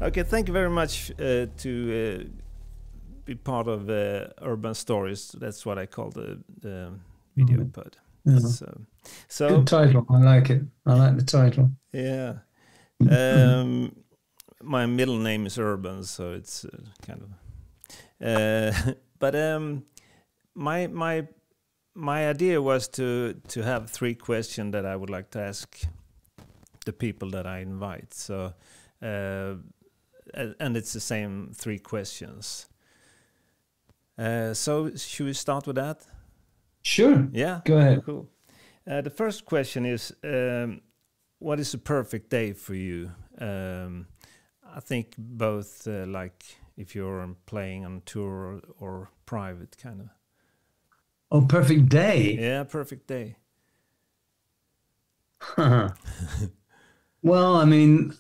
Okay, thank you very much to be part of Urban Stories. That's what I call the video pod. Yeah. So Good title. I like it. I like the title. yeah. My middle name is Urban, so it's kind of. But my idea was to have 3 questions that I would like to ask the people that I invite. So, and it's the same 3 questions. So should we start with that? Sure. Yeah. Go ahead. Cool. The first question is, what is a perfect day for you? I think both, like if you're playing on tour or private, kind of. Oh, perfect day. Yeah, perfect day. Well, I mean,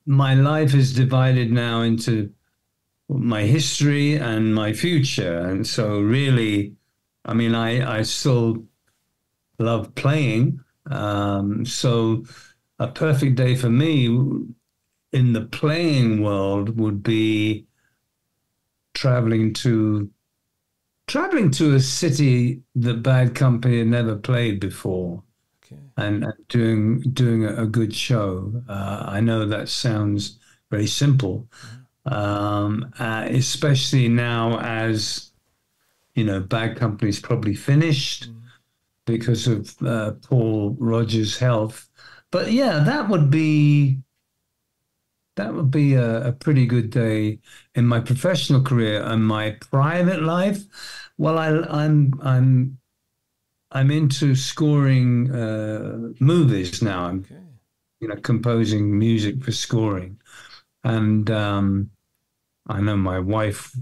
my life is divided now into my history and my future. And so really, I mean, I still love playing. So a perfect day for me in the playing world would be traveling to a city that Bad Company had never played before. Okay. And doing a good show. I know that sounds very simple, especially now as you know, Bad Company's probably finished because of Paul Rodgers' health. But yeah, that would be a pretty good day in my professional career. And my private life, well, I'm into scoring movies now. I'm, you know, composing music for scoring, and I know my wife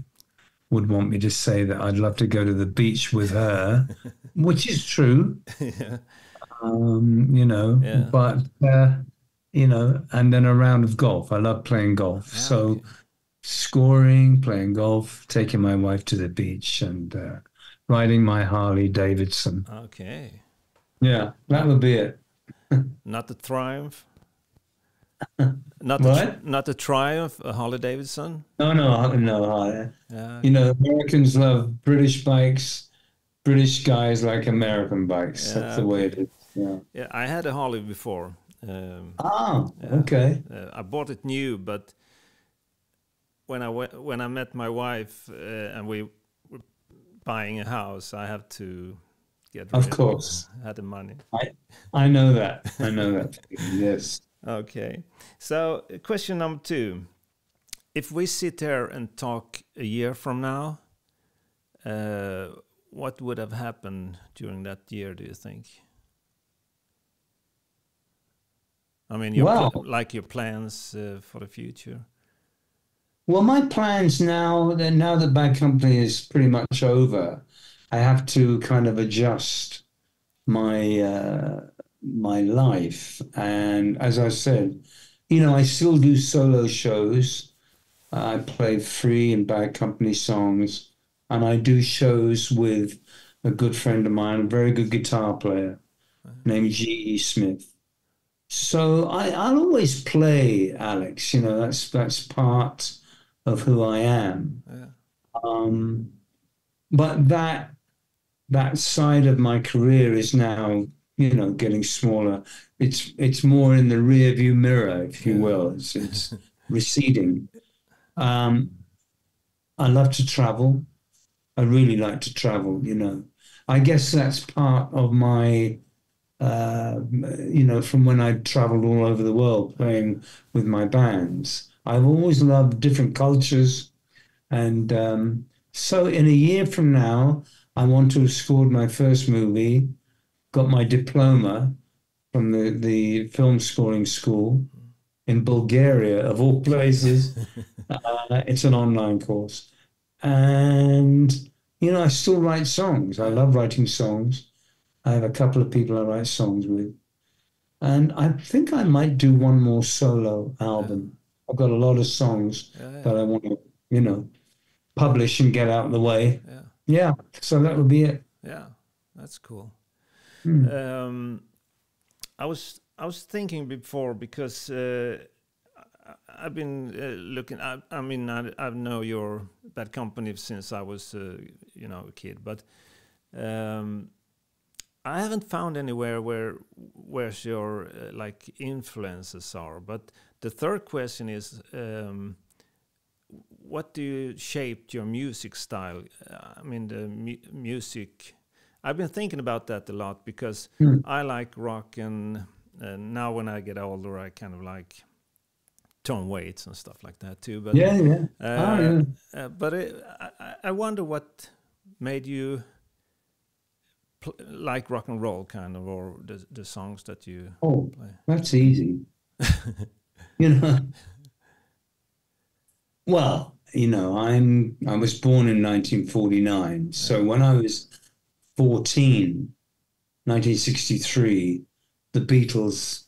would want me to say that I'd love to go to the beach with her, which is true. Yeah. You know, Yeah. but you know, and then a round of golf. I love playing golf, so Okay. scoring, playing golf, taking my wife to the beach, and riding my Harley Davidson. Okay. Yeah, that would be it. Not the Triumph. Not What? not the Triumph, Harley Davidson. No. Yeah. You know, Americans love British bikes. British guys like American bikes. That's the way it is. Yeah. Yeah, I had a Harley before. Ah, Yeah. okay. I bought it new, but when I met my wife and we were buying a house, I have to get rid Of of it. course. I had the money. I know that. I know that. Yes. Okay. So question number 2. If we sit here and talk a year from now, what would have happened during that year, do you think? I mean, like your plans for the future. Well, my plans now, now that Bad Company is pretty much over, I have to kind of adjust my life. And as I said, you know, I still do solo shows. I play free and Bad Company songs, and I do shows with a good friend of mine, a very good guitar player named G.E. Smith. So I'll always play, Alex. You know, that's part of who I am. Yeah. But that side of my career is now, you know, getting smaller. It's more in the rear view mirror, if you will. It's receding. I love to travel. I really like to travel, you know. I guess that's part of my, you know, from when I traveled all over the world playing with my bands. I've always loved different cultures. And so in a year from now, I want to have scored my first movie, got my diploma from the film scoring school in Bulgaria, of all places. It's an online course. And, you know, I still write songs. I love writing songs. I have a couple of people I write songs with. And I think I might do one more solo album. I've got a lot of songs that I want to, you know, publish and get out of the way. Yeah, so that would be it. Yeah, that's cool. Hmm. I was thinking before because I've been looking. I mean, I know your Bad Company since I was, you know, a kid, but I haven't found anywhere where's your like influences are. But the third question is, what do you shaped your music style? I mean, the music. I've been thinking about that a lot because I like rock, and now when I get older, I kind of like Tom Waits and stuff like that too. But but I wonder what made you like rock and roll, kind of, or the songs that you play. That's easy. You know, well, you know, I was born in 1949, so when I was 14, 1963, the Beatles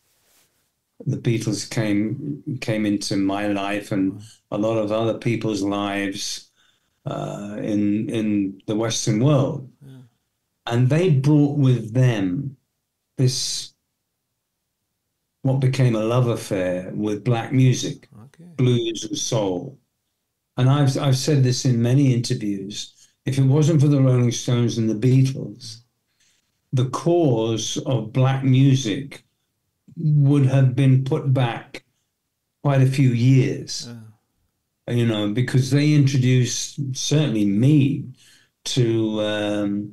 came into my life and a lot of other people's lives in the Western world. And they brought with them this, what became a love affair with black music, blues and soul. And I've said this in many interviews. If it wasn't for the Rolling Stones and the Beatles, the cause of black music would have been put back quite a few years, you know, because they introduced, certainly me, to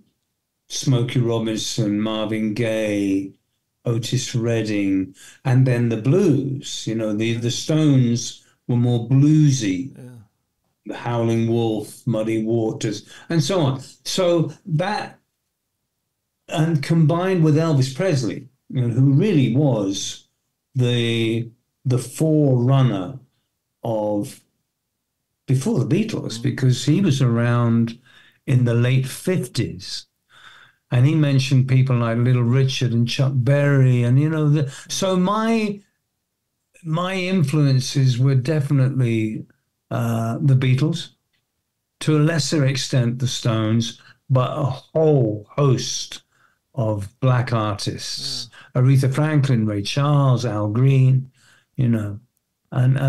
Smokey Robinson, Marvin Gaye, Otis Redding, and then the blues. You know, the Stones were more bluesy. The Howling Wolf, Muddy Waters, and so on. So that, and combined with Elvis Presley, you know, who really was the forerunner of, before the Beatles, because he was around in the late 50s. And he mentioned people like Little Richard and Chuck Berry, and, you know, so my influences were definitely the Beatles, to a lesser extent the Stones, but a whole host of black artists, Aretha Franklin, Ray Charles, Al Green, you know, and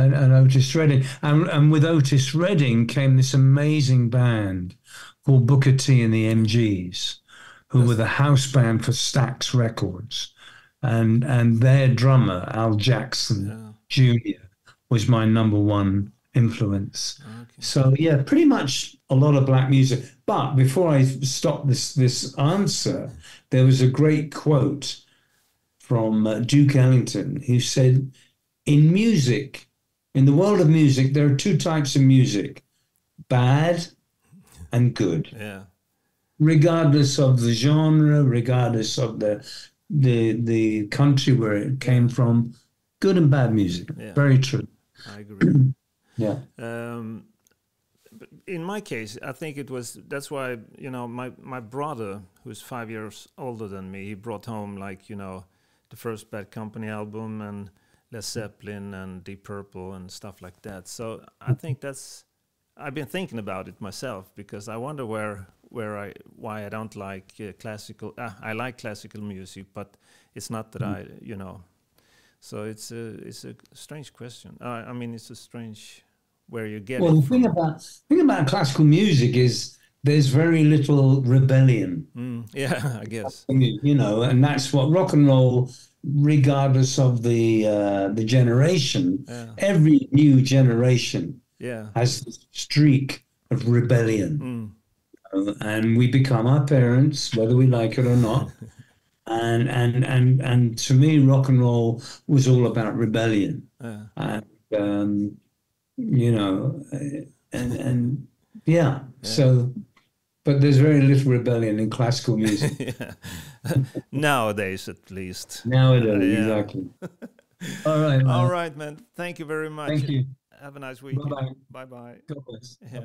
Otis Redding. And with Otis Redding came this amazing band called Booker T and the MGs, who were the house band for Stax Records. And their drummer, Al Jackson Jr., was my number one influence. So, yeah, pretty much a lot of black music. But before I stop this answer, there was a great quote from Duke Ellington, who said, in music, in the world of music, there are two types of music, bad and good. Regardless of the genre, regardless of the country where it came from, good and bad music. Very true. I agree. But in my case, I think it was, that's why, you know, my brother, who's 5 years older than me, he brought home, like, you know, the first Bad Company album and Led Zeppelin and Deep Purple and stuff like that. So I think that's, I've been thinking about it myself, because I wonder why I don't like classical. I like classical music, but it's not that I, you know. So it's a strange question. I mean, it's a strange where you get it from. The thing about classical music is there's very little rebellion. Yeah, I guess. You know, and that's what rock and roll, regardless of the generation, every new generation has this streak of rebellion. And we become our parents, whether we like it or not. and to me, rock and roll was all about rebellion. And you know, and yeah. So, but there's very little rebellion in classical music. Nowadays, at least. Nowadays, exactly. All right, man. All right, man. Thank you very much. Thank you. Have a nice week. Bye-bye. Bye-bye. God bless. Yeah.